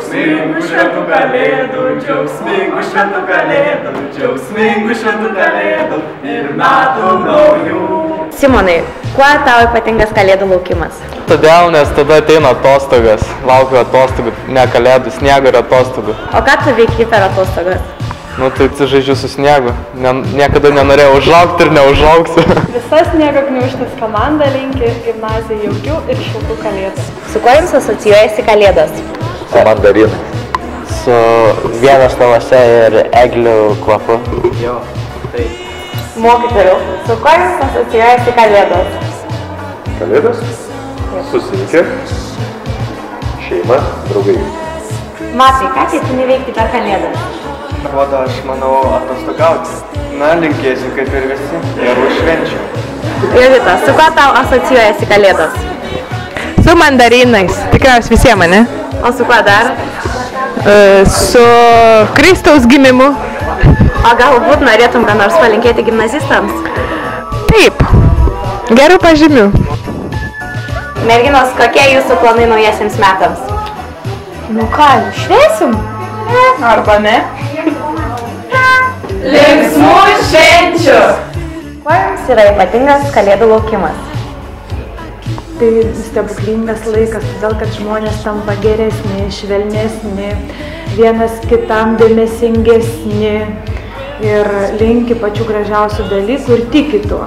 Džiaugsmingų šventų kalėdų, džiaugsmingų šventų kalėdų, džiaugsmingų šventų kalėdų ir metų naujų. Simonai, kuo tau ypatingas kalėdų laukimas? Todėl, nes tada ateina atostogas, laukiu atostogų, ne kalėdų, sniego ir atostogų. O ką tu veiki per atostogas? Nu tai žaidžiu su sniegu, niekada nenorėjau užaugti ir neužaugsiu. Visa sniego gniūžtės komanda linki gimnazijai jaukių ir šiltų kalėdų. Su kuo jums asocijuojasi kalėdos? Su mandarinai. Su vienas namuose ir eglių kvapu. Jo, tai. Mokytojau, su kuo jums asocijuojasi kalėdos? Kalėdos? Susirinkę. Šeima, draugai. Matai, ką ketini veikti per kalėdas? Rodo, aš manau, atostogauti. Na, linkėsiu kaip ir visi. Gerų švenčių. Jovita, su kuo tau asocijuojasi kalėdos? Su mandarinais, tikriausiai visiems, ne? O su kuo dar? Su Kristaus gimimu. O galbūt norėtum ką nors palinkėti gimnazistams? Taip, gerų pažymių. Merginos, kokie jūsų planai naujiesiems metams? Nu ką, švęsim? Arba ne? Linksmų švenčių! Kuo jums yra ypatingas kalėdų laukimas? Tai stebuklingas laikas, todėl kad žmonės tampa geresni, švelnesni, vienas kitam dėmesingesni ir linki pačių gražiausių dalykų ir tiki tuo.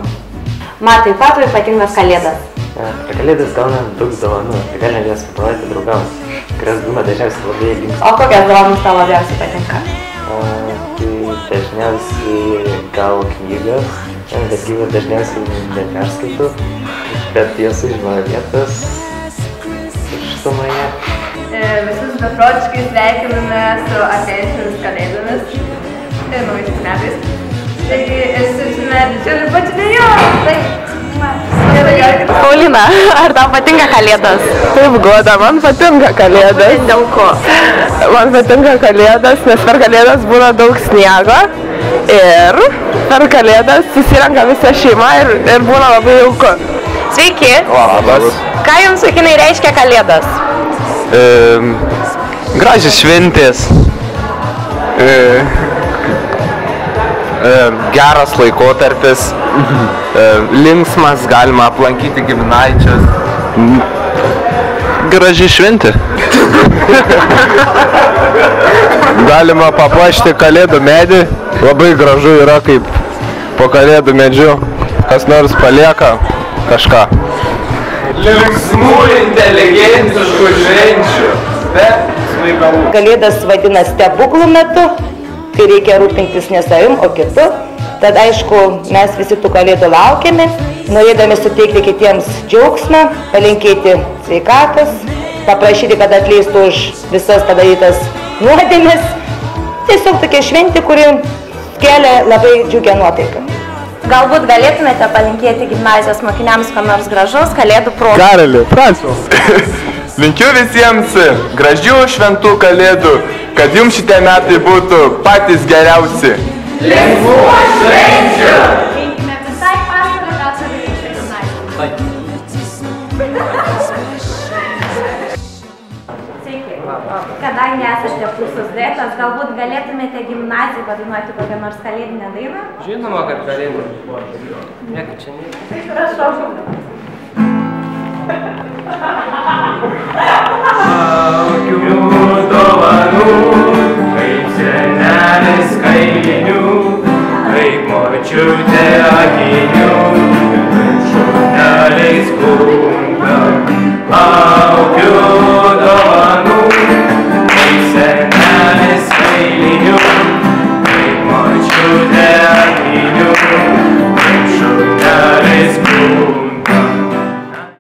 Matai, kuo tau ypatingas kalėdas? Per kalėdas gaunam daug dovanų, tai galime jas parodyti draugams, kurios būna dažniausiai labai linksmos. O kokias dovanos tau labiausiai patinka? Tai dažniausiai gal knygas, bet knygos dažniausiai neperskaitau, bet jos užima vietas tuštumoje. Visus beprotiškai sveikiname su ateinančiomis kalėdomis ir naujaisiais metais. Taigi siunčiame didžiulį pačiupėjimą. Paulina, ar tau patinka kalėdos? Taip, Goda, man patinka kalėdas. Dėl ko? Man patinka kalėdas, nes per kalėdas būna daug sniego ir per kalėdas susirenka visa šeima ir būna labai jauku. Sveiki! Labas. Ką jums, vaikinai, reiškia kalėdos? Gražios šventės. Geras laikotarpis, linksmas, galima aplankyti giminaičius. Graži šventė. Galima papuošti kalėdų medį, labai gražu yra kaip po kalėdų medžiu, kas nors palieka kažką. Linksmų, inteligentiškų švenčių. Be svaigalų. Kalėdas vadina stebuklų metu, kai reikia rūpintis ne savim, o kitu. Tad aišku, mes visi tų kalėdų laukiame, norėdami suteikti kitiems džiaugsmą, palinkėti sveikatos, paprašyti, kad atleistų už visas padarytas nuodėmes. Tiesiog tokia šventė, kuri kelia labai džiugią nuotaiką. Galbūt galėtumėte palinkėti gimnazijos mokiniams ko nors gražaus kalėdų proga. Karali, prašau. Linkiu visiems gražių šventų kalėdų, kad jums šitie metai būtų patys geriausi. Linksmų švenčių! Linkime visai pasaulio metų ryšiai gimnazijai. Sveiki. Kadangi esate pusus duetas, galbūt galėtumėte gimnazijai padainuoti kokią nors kalėdinę dainą? Žinoma, kad kalėdų. Nieko čia nėra. Prašau. Laukiu dovanų, kaip senelis kailinių, kaip močiutė akinių, šuneliais kunga.